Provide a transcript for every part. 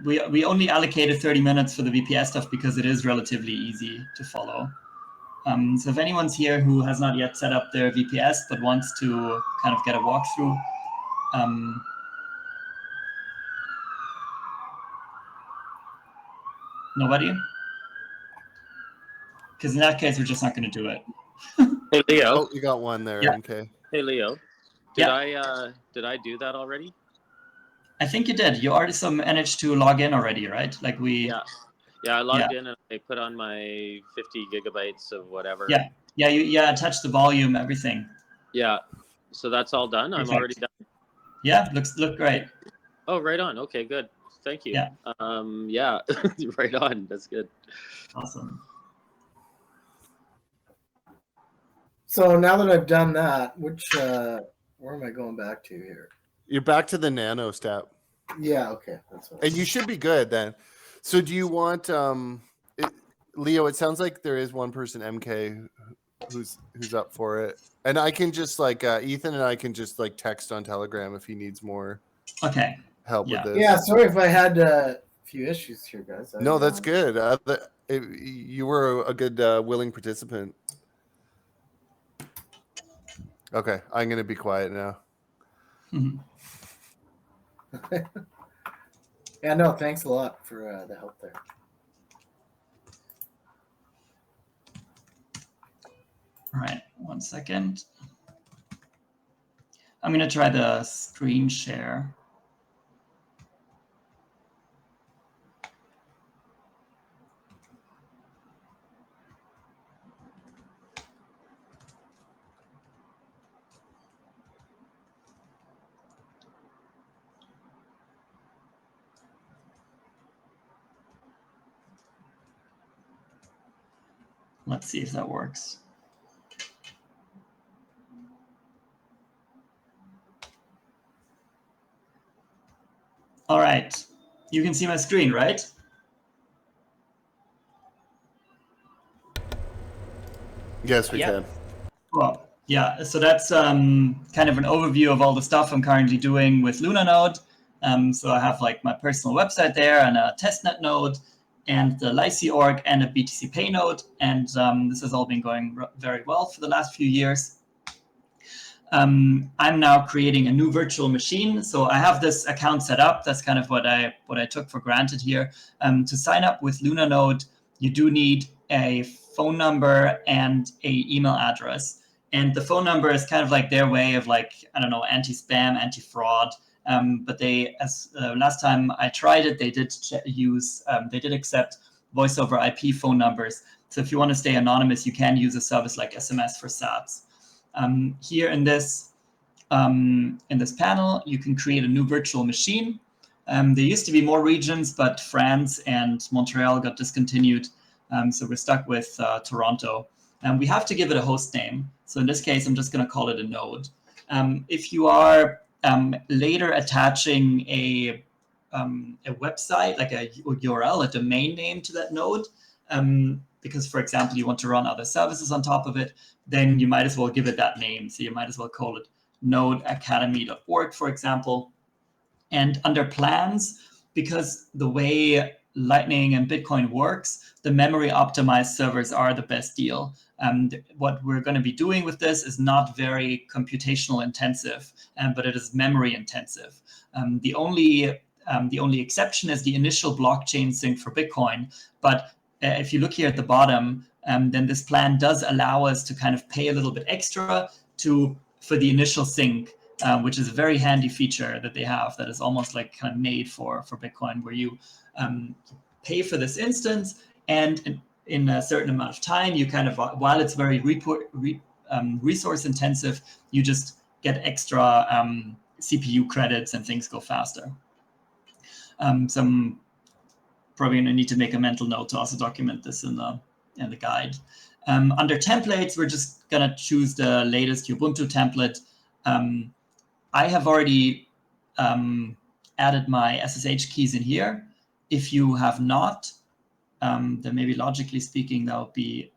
we only allocated 30 minutes for the VPS stuff because it is relatively easy to follow. So if anyone's here who has not yet set up their VPS but wants to kind of get a walkthrough, nobody? Because in that case, we're just not going to do it. Hey, Leo. Oh, you got one there, MK. Hey, Leo. Did I do that already? I think you did. You already managed to log in already, right? Like we. Yeah, I logged in and I put on my 50 gigabytes of whatever. Yeah, you attached the volume, everything. Yeah, so that's all done. Perfect. I'm already done. Yeah, look great. Oh, right on. Okay, good. Thank you. Yeah. Yeah, right on. That's good. Awesome. So now that I've done that, where am I going back to here? You're back to the nano step. Yeah, okay. That's what and you should be good then. So do you want Leo, it sounds like there is one person, MK, who's up for it. And I can just like Ethan and I can just like text on Telegram if he needs more help with this. Yeah, sorry if I had a few issues here, guys. No, that's good. You were a good willing participant. Okay, I'm going to be quiet now. Yeah, no, thanks a lot for the help there. All right, 1 second. I'm going to try the screen share. Let's see if that works. All right, you can see my screen, right? Yes, we can. Well, yeah, so that's kind of an overview of all the stuff I'm currently doing with Lunanode. So I have like my personal website there and a testnet node and the Lyce org and a BTC Pay node. And this has all been going very well for the last few years. I'm now creating a new virtual machine. So I have this account set up. That's kind of what I took for granted here. To sign up with Lunanode, you do need a phone number and a email address. And the phone number is kind of like their way of like, I don't know, anti-spam, anti-fraud. But they, last time I tried it, they did accept voice over IP phone numbers. So if you want to stay anonymous, you can use a service like SMS for SATs. Here in this panel, you can create a new virtual machine. There used to be more regions, but France and Montreal got discontinued. So we're stuck with Toronto. And we have to give it a host name. So in this case, I'm just going to call it a node. If you are later attaching a website, like a URL, a domain name to that node, because, for example, you want to run other services on top of it, then you might as well give it that name. So you might as well call it nodeacademy.org, for example. And under plans, because the way Lightning and Bitcoin works, the memory optimized servers are the best deal. What we're going to be doing with this is not very computational intensive, but it is memory intensive. The only exception is the initial blockchain sync for Bitcoin. But if you look here at the bottom, then this plan does allow us to kind of pay a little bit extra for the initial sync, which is a very handy feature that they have that is almost like kind of made for Bitcoin, where you pay for this instance, and in a certain amount of time, you kind of, while it's very resource intensive, you just get extra CPU credits and things go faster. So I'm probably going to need to make a mental note to also document this in the guide. Under templates, we're just going to choose the latest Ubuntu template. I have already added my SSH keys in here. If you have not, then maybe logically speaking, that would be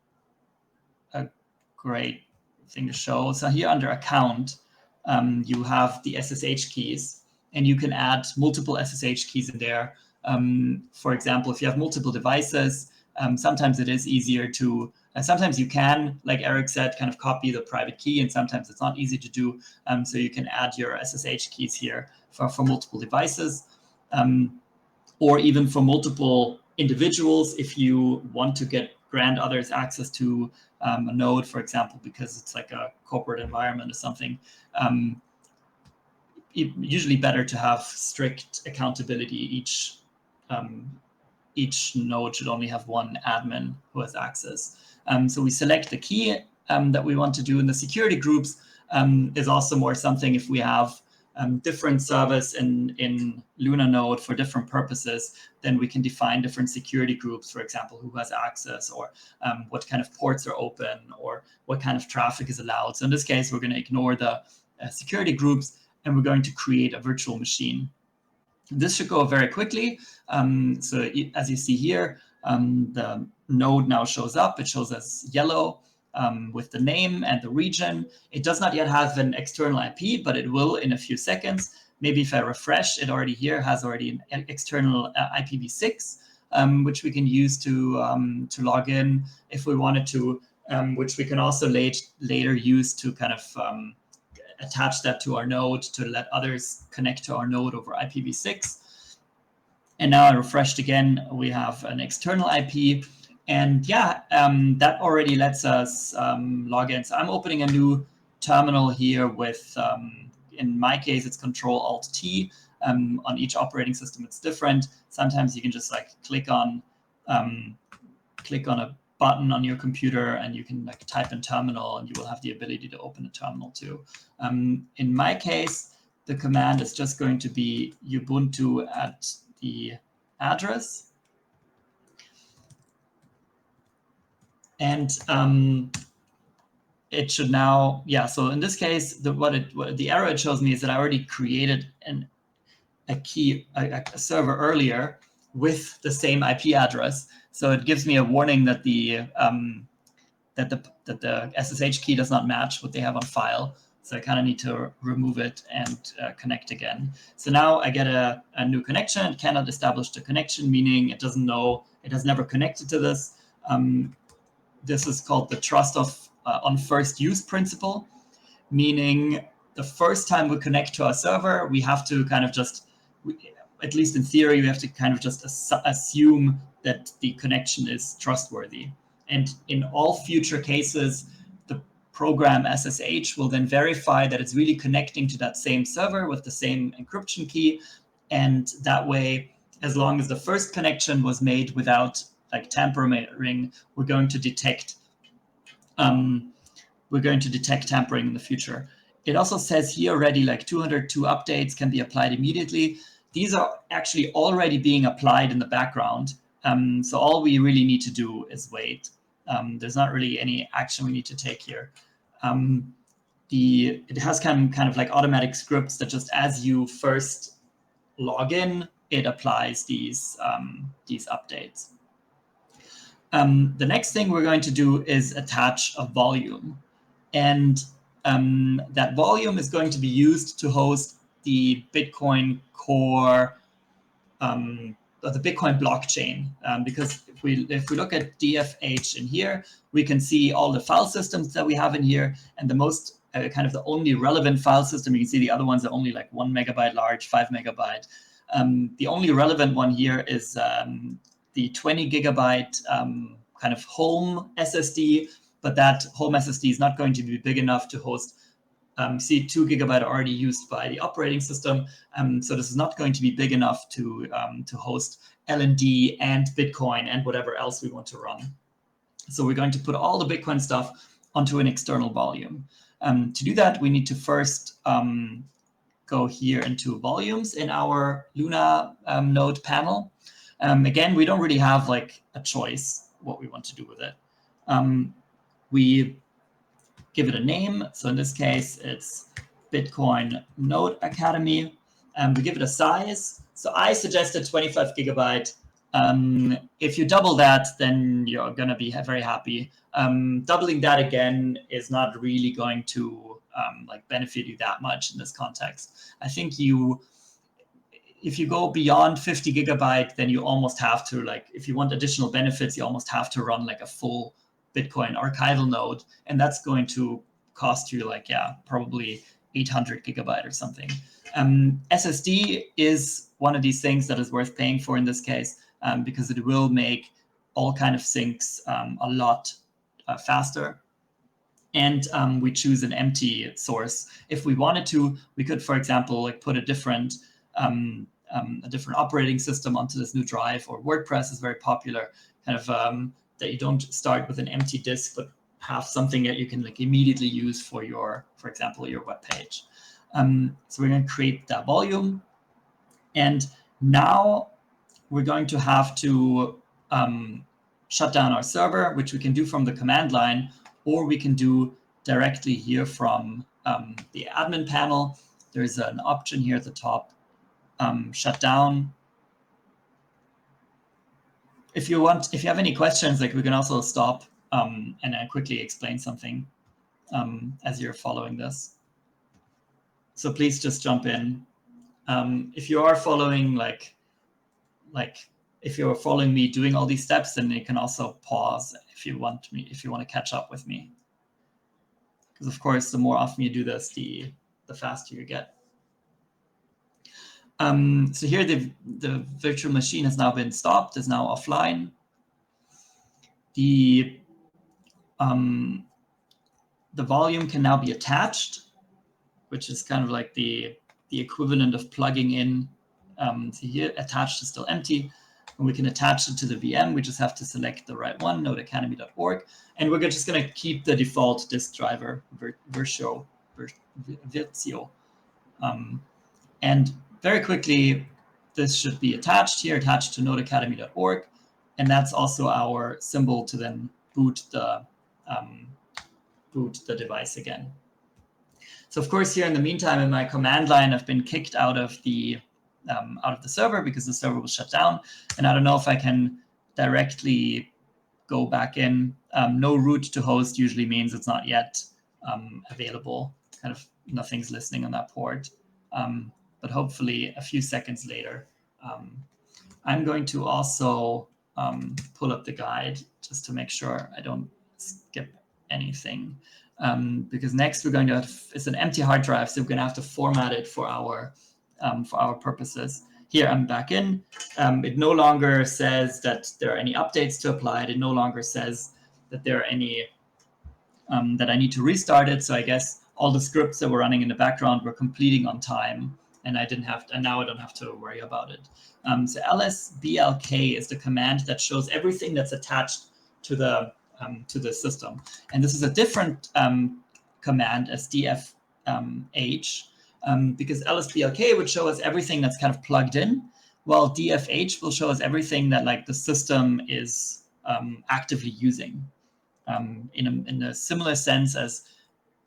a great thing to show. So here under account, you have the SSH keys, and you can add multiple SSH keys in there. For example, if you have multiple devices, sometimes it is easier to, sometimes you can, like Eric said, kind of copy the private key, and sometimes it's not easy to do. So you can add your SSH keys here for multiple devices, or even for multiple individuals if you want to grant others access to a node, for example, because it's like a corporate environment or something. Usually better to have strict accountability. Each node should only have one admin who has access. So we select the key that we want to do. In the security groups is also more something if we have different servers in Lunanode for different purposes, then we can define different security groups, for example, who has access, or what kind of ports are open, or what kind of traffic is allowed. So in this case, we're going to ignore the security groups, and we're going to create a virtual machine. This should go very quickly. So as you see here, the node now shows up. It shows as yellow with the name and the region. It does not yet have an external IP, but it will in a few seconds. Maybe if I refresh, it already here has already an external IPv6, which we can use to log in if we wanted to, which we can also later use to kind of attach that to our node to let others connect to our node over IPv6. And now I refreshed again, we have an external IP. And yeah, that already lets us log in. So I'm opening a new terminal here with, in my case, it's Control-Alt-T. On each operating system, it's different. Sometimes you can just like click on a button on your computer and you can like type in terminal, and you will have the ability to open a terminal too. In my case, the command is just going to be Ubuntu at the address. And it should now, yeah, so in this case, the error it shows me is that I already created a server earlier with the same IP address. So it gives me a warning that the SSH key does not match what they have on file. So I kind of need to remove it and connect again. So now I get a new connection. It cannot establish the connection, meaning it doesn't know, it has never connected to this. This is called the trust on first use principle, meaning the first time we connect to our server, we have to kind of just, at least in theory, we have to kind of just assume that the connection is trustworthy. And in all future cases, the program SSH will then verify that it's really connecting to that same server with the same encryption key. And that way, as long as the first connection was made without like tampering, we're going to detect tampering in the future. It also says here already like 202 updates can be applied immediately. These are actually already being applied in the background. So all we really need to do is wait. There's not really any action we need to take here. It has kind of like automatic scripts that just as you first log in, it applies these updates. The next thing we're going to do is attach a volume. And that volume is going to be used to host the Bitcoin core, the Bitcoin blockchain. Because if we look at DFH in here, we can see all the file systems that we have in here, and the most kind of the only relevant file system, you can see the other ones are only like 1 megabyte large, 5 megabyte. The only relevant one here is the 20 gigabyte kind of home SSD, but that home SSD is not going to be big enough to host, see 2 gigabyte already used by the operating system. So this is not going to be big enough to host LND and Bitcoin and whatever else we want to run. So we're going to put all the Bitcoin stuff onto an external volume. To do that, we need to first go here into volumes in our Lunanode panel. Again, we don't really have like a choice what we want to do with it. We give it a name. So in this case, it's Bitcoin Node Academy. We give it a size. So I suggested 25 gigabyte. If you double that, then you're going to be very happy. Doubling that again is not really going to like benefit you that much in this context. I think if you go beyond 50 gigabyte, then you almost have to, like, if you want additional benefits, you almost have to run like a full Bitcoin archival node, and that's going to cost you like, yeah, probably 800 gigabyte or something. SSD is one of these things that is worth paying for in this case, because it will make all kind of syncs a lot faster. And we choose an empty source. If we wanted to, we could, for example, like put a different operating system onto this new drive, or WordPress is very popular, kind of that you don't start with an empty disk, but have something that you can like immediately use for your, for example, your web page. So we're going to create that volume, and now we're going to have to shut down our server, which we can do from the command line, or we can do directly here from the admin panel. There's an option here at the top, shut down. If you have any questions, like we can also stop and quickly explain something as you're following this. So please just jump in. If you are following if you're following me doing all these steps, then you can also pause if you want to catch up with me. Because of course, the more often you do this, the faster you get. So here the virtual machine has now been stopped, is now offline. The volume can now be attached, which is kind of like the equivalent of plugging in. So here, attached is still empty, and we can attach it to the VM. We just have to select the right one, nodeacademy.org, and we're just going to keep the default disk driver, Virtuo. And very quickly, this should be attached here, attached to nodeacademy.org, and that's also our symbol to then boot the device again. So of course, here in the meantime, in my command line, I've been kicked out of the server because the server was shut down, and I don't know if I can directly go back in. No root to host usually means it's not yet available. Kind of nothing's listening on that port, but hopefully a few seconds later. I'm going to also pull up the guide just to make sure I don't skip anything. Because next we're going to it's an empty hard drive, so we're going to have to format it for our purposes. Here I'm back in. It no longer says that there are any updates to apply. It no longer says that there are any that I need to restart it. So I guess all the scripts that were running in the background were completing on time, and now I don't have to worry about it. So lsblk is the command that shows everything that's attached to the system. And this is a different command as dfh, because lsblk would show us everything that's kind of plugged in, while dfh will show us everything that like the system is actively using, in a similar sense as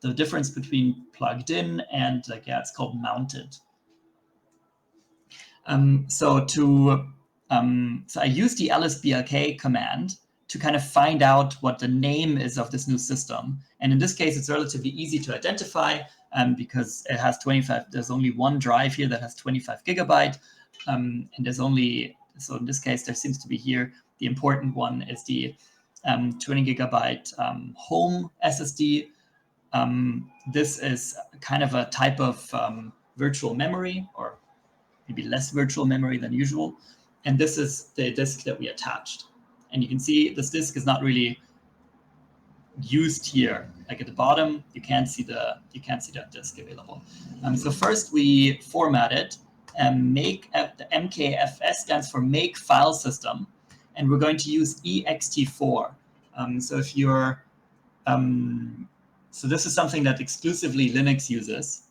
the difference between plugged in and it's called mounted. So I use the lsblk command to kind of find out what the name is of this new system. And in this case, it's relatively easy to identify because it has 25, there's only one drive here that has 25 gigabyte. And there's only, so in this case, there seems to be here, the important one is the 20 gigabyte home SSD. This is kind of a type of virtual memory, or maybe less virtual memory than usual. And this is the disk that we attached. And you can see this disk is not really used here. Like at the bottom, you can't see that disk available. So first we format it and make the MKFS stands for make file system, and we're going to use ext4. So if you're so this is something that exclusively Linux uses,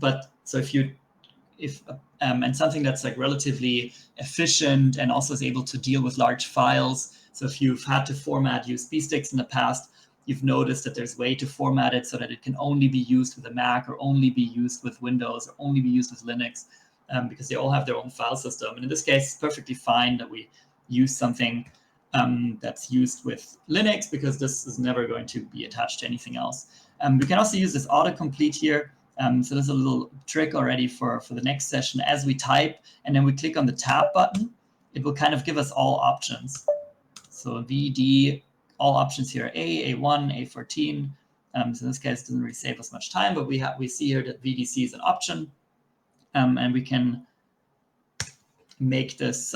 but so and something that's like relatively efficient and also is able to deal with large files. So if you've had to format USB sticks in the past, you've noticed that there's a way to format it so that it can only be used with a Mac, or only be used with Windows, or only be used with Linux, because they all have their own file system. And in this case, it's perfectly fine that we use something that's used with Linux, because this is never going to be attached to anything else. We can also use this autocomplete here. So there's a little trick already for the next session. As we type and then we click on the tab button, it will kind of give us all options. So VD, all options here, A, A1, A14. So in this case, it doesn't really save us much time, but we see here that VDC is an option. And we can make this,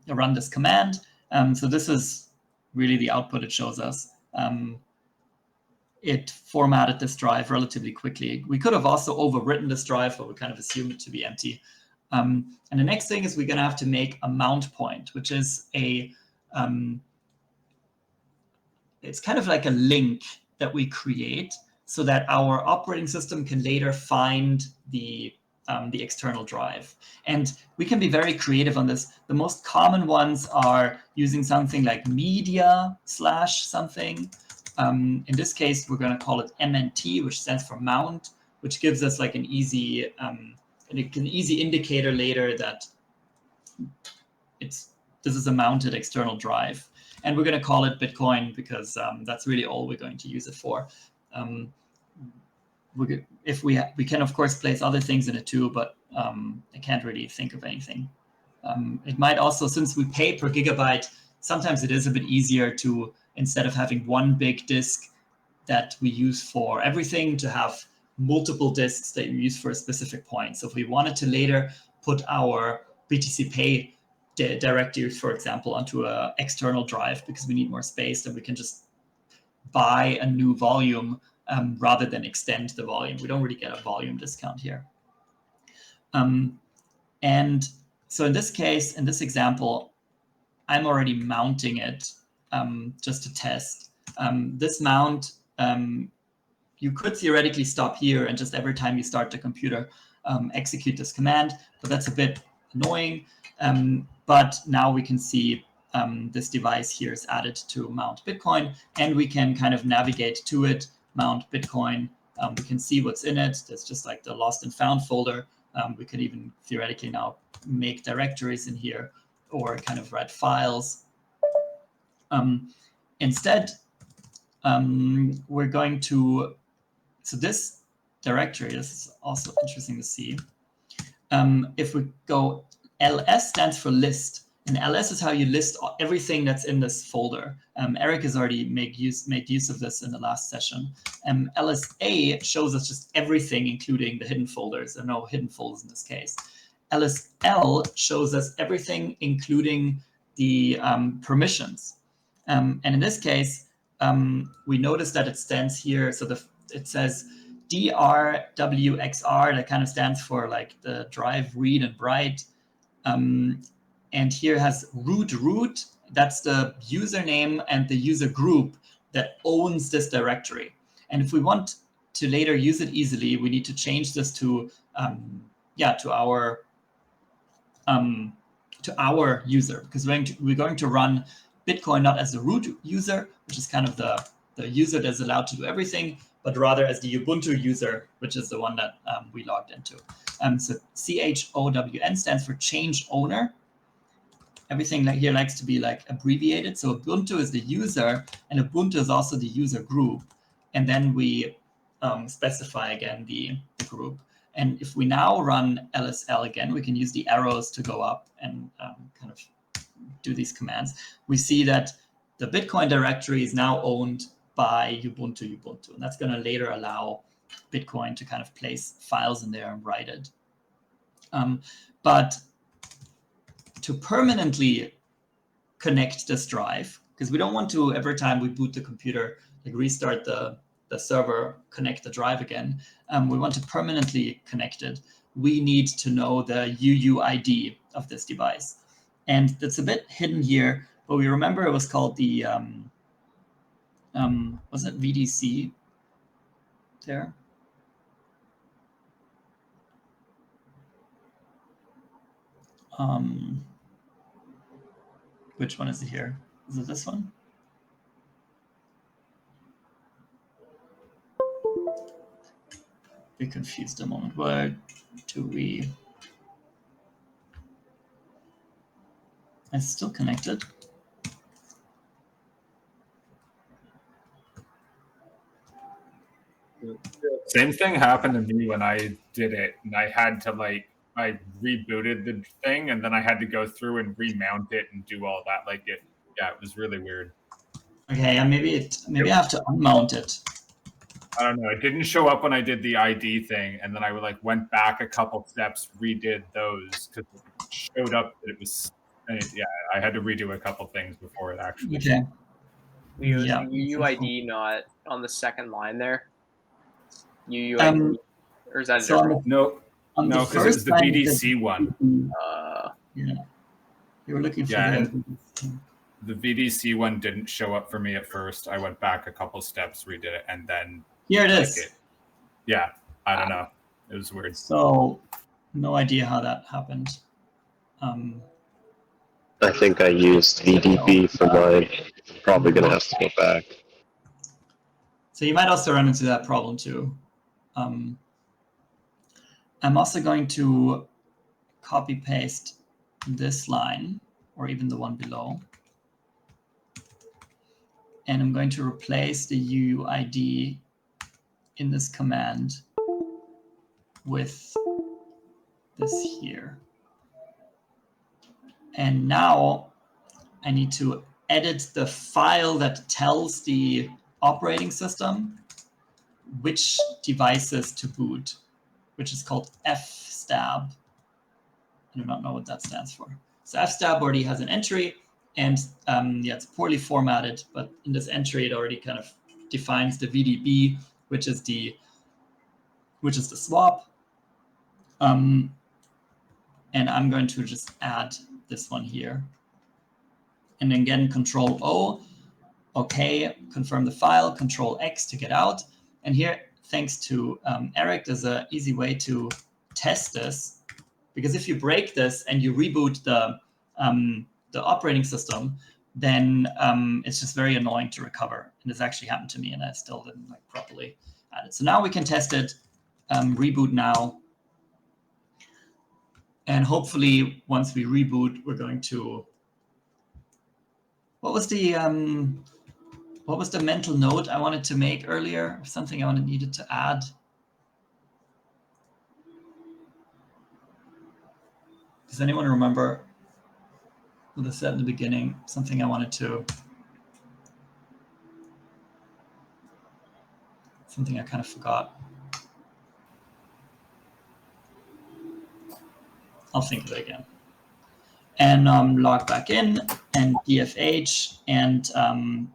run this command. So this is really the output it shows us. It formatted this drive relatively quickly. We could have also overwritten this drive, but we kind of assumed it to be empty. And the next thing is we're going to have to make a mount point, which is it's kind of like a link that we create so that our operating system can later find the external drive. And we can be very creative on this. The most common ones are using something like media / something. In this case, we're going to call it MNT, which stands for mount, which gives us like an easy indicator later that this is a mounted external drive. And we're going to call it Bitcoin because that's really all we're going to use it for. We can, of course, place other things in it too, but I can't really think of anything. It might also, since we pay per gigabyte, sometimes it is a bit easier to, instead of having one big disk that we use for everything, to have multiple disks that you use for a specific point. So if we wanted to later put our BTC Pay directories, for example, onto an external drive because we need more space, then we can just buy a new volume rather than extend the volume. We don't really get a volume discount here. And so in this case, in this example, I'm already mounting it just to test. This mount, you could theoretically stop here and just every time you start the computer, execute this command, but that's a bit annoying. But now we can see this device here is added to mount Bitcoin, and we can kind of navigate to it, mount Bitcoin. We can see what's in it. There's just like the lost and found folder. We could even theoretically now make directories in here or kind of write files. Instead, we're going to, so this directory, this is also interesting to see. If we go, LS stands for list, and LS is how you list everything that's in this folder. Eric has already made use of this in the last session. LSA shows us just everything, including the hidden folders. There are no hidden folders in this case. LSL shows us everything, including the permissions. And in this case, we notice that it stands here. So it says DRWXR, that kind of stands for like the drive, read, and write. And here has root, that's the username and the user group that owns this directory. And if we want to later use it easily, we need to change this to our user, because we're going to run Bitcoin not as the root user, which is kind of the user that's allowed to do everything, but rather as the Ubuntu user, which is the one that we logged into. So CHOWN stands for change owner. Everything here likes to be like abbreviated. So Ubuntu is the user, and Ubuntu is also the user group. And then we specify again the group. And if we now run LSL again, we can use the arrows to go up and kind of do these commands. We see that the Bitcoin directory is now owned by Ubuntu. And that's going to later allow Bitcoin to kind of place files in there and write it. But to permanently connect this drive, because we don't want to, every time we boot the computer, like restart the server, connect the drive again. We want to permanently connect it. We need to know the UUID of this device. And that's a bit hidden here, but we remember it was called the, was it VDC there? Which one is it here? Is it this one? Be confused a moment. Where do we? It's still connected. Same thing happened to me when I did it, and I had to I rebooted the thing, and then I had to go through and remount it and do all that. It was really weird. Okay, yeah, maybe I have to unmount it. I don't know. It didn't show up when I did the ID thing, and then I went back a couple steps, redid those because it showed up that it was. I had to redo a couple things before it actually. Okay. Leo, is Yeah. the UUID not on the second line there? UUID, or is that a So different? No, because it was the VDC one. Yeah, you were looking for the VDC one didn't show up for me at first. I went back a couple steps, redid it, and then here it is. Yeah, I don't know. It was weird. So, no idea how that happened. I think I used VDB for mine. Probably gonna have to go back. So you might also run into that problem too. I'm also going to copy paste this line, or even the one below. And I'm going to replace the UUID in this command with this here. And now I need to edit the file that tells the operating system which devices to boot, which is called fstab. I do not know what that stands for. So fstab already has an entry, and it's poorly formatted, but in this entry it already kind of defines the VDB, which is the swap. And I'm going to just add this one here. And then again, Control O, OK, confirm the file, Control X to get out. And here, thanks to Eric, there's an easy way to test this. Because if you break this and you reboot the operating system, then it's just very annoying to recover. And this actually happened to me, and I still didn't properly add it. So now we can test it, reboot now. And hopefully, once we reboot, we're going to. What was the mental note I wanted to make earlier? Something I needed to add. Does anyone remember what I said in the beginning? Something I wanted to. Something I kind of forgot. I'll think of it again. And log back in, and DFH, and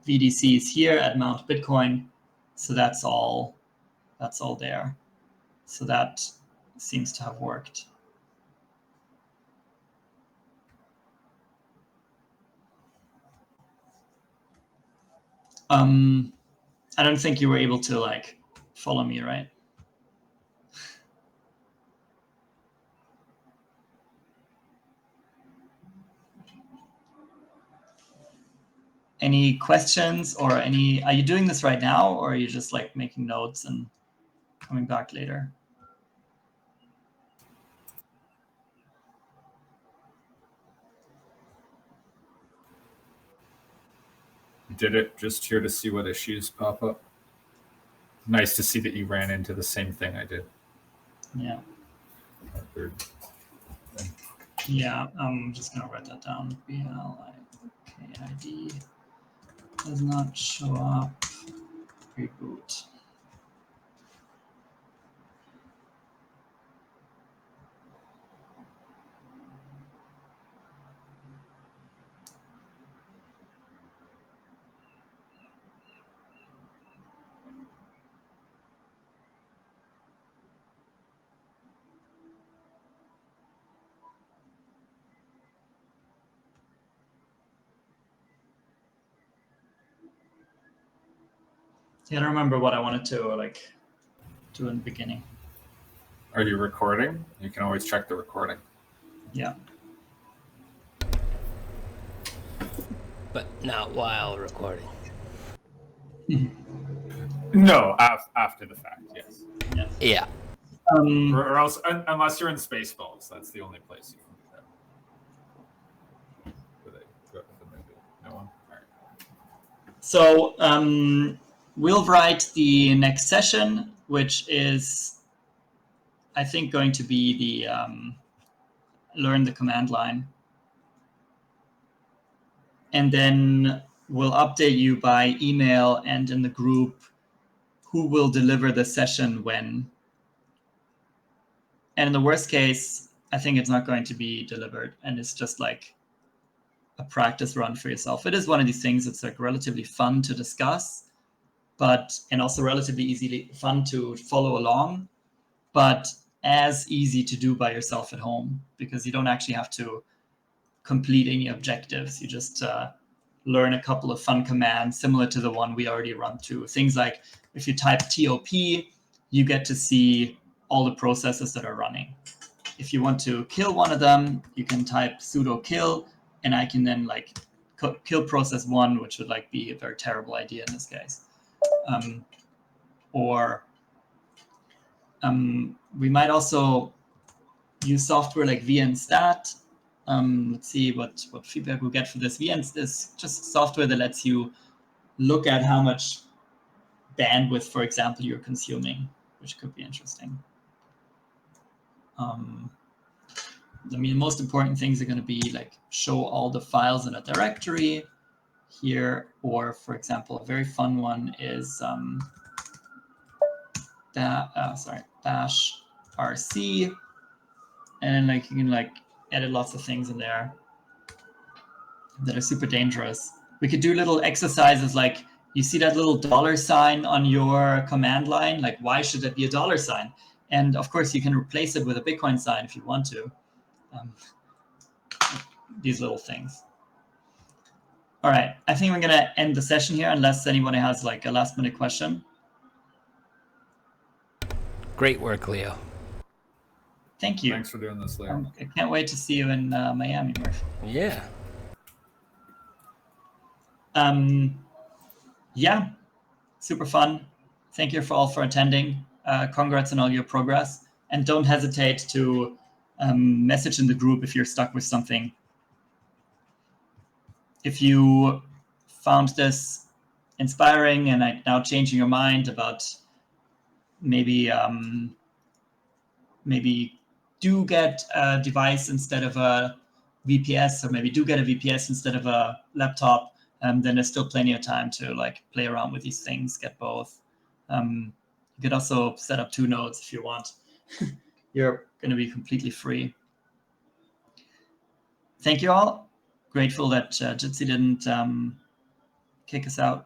VDC is here at Mount Bitcoin. So that's all there. So that seems to have worked. I don't think you were able to follow me, right? Any questions or are you doing this right now, or are you just making notes and coming back later? Did it just here to see what issues pop up. Nice to see that you ran into the same thing I did. Yeah. Weird. Yeah, I'm just gonna write that down. BLIKID does not show up. Reboot. I don't remember what I wanted to do in the beginning. Are you recording? You can always check the recording. Yeah. But not while recording. No, after the fact, yes. Yeah. Or else, unless you're in Spaceballs, that's the only place you can do that. No one? All right. So we'll write the next session, which is, I think, going to be the learn the command line. And then we'll update you by email and in the group who will deliver the session when. And in the worst case, I think it's not going to be delivered, and it's just like a practice run for yourself. It is one of these things that's like relatively fun to discuss, and also relatively easily fun to follow along, but as easy to do by yourself at home, because you don't actually have to complete any objectives. You just learn a couple of fun commands similar to the one we already run through. Things like if you type TOP, you get to see all the processes that are running. If you want to kill one of them, you can type sudo kill, and I can then like kill process 1, which would like be a very terrible idea in this case. We might also use software like vnstat. Let's see what feedback we'll get for this. VNs is just software that lets you look at how much bandwidth, for example, you're consuming, which could be interesting. I mean, the most important things are going to be like show all the files in a directory here, or for example, a very fun one is bash rc, and like you can like edit lots of things in there that are super dangerous. We could do little exercises like, you see that little $ on your command line, like why should it be a $? And of course you can replace it with a Bitcoin sign if you want to. These little things. All right, I think we're gonna end the session here unless anybody has like a last minute question. Great work, Leo. Thank you. Thanks for doing this, Leo. I can't wait to see you in Miami, Murph. Yeah. Yeah, super fun. Thank you all for attending. Congrats on all your progress. And don't hesitate to message in the group if you're stuck with something. If you found this inspiring and like now changing your mind about maybe do get a device instead of a VPS, or maybe do get a VPS instead of a laptop, then there's still plenty of time to like play around with these things, get both. You could also set up 2 nodes if you want. You're going to be completely free. Thank you all. Grateful that Jitsi didn't kick us out.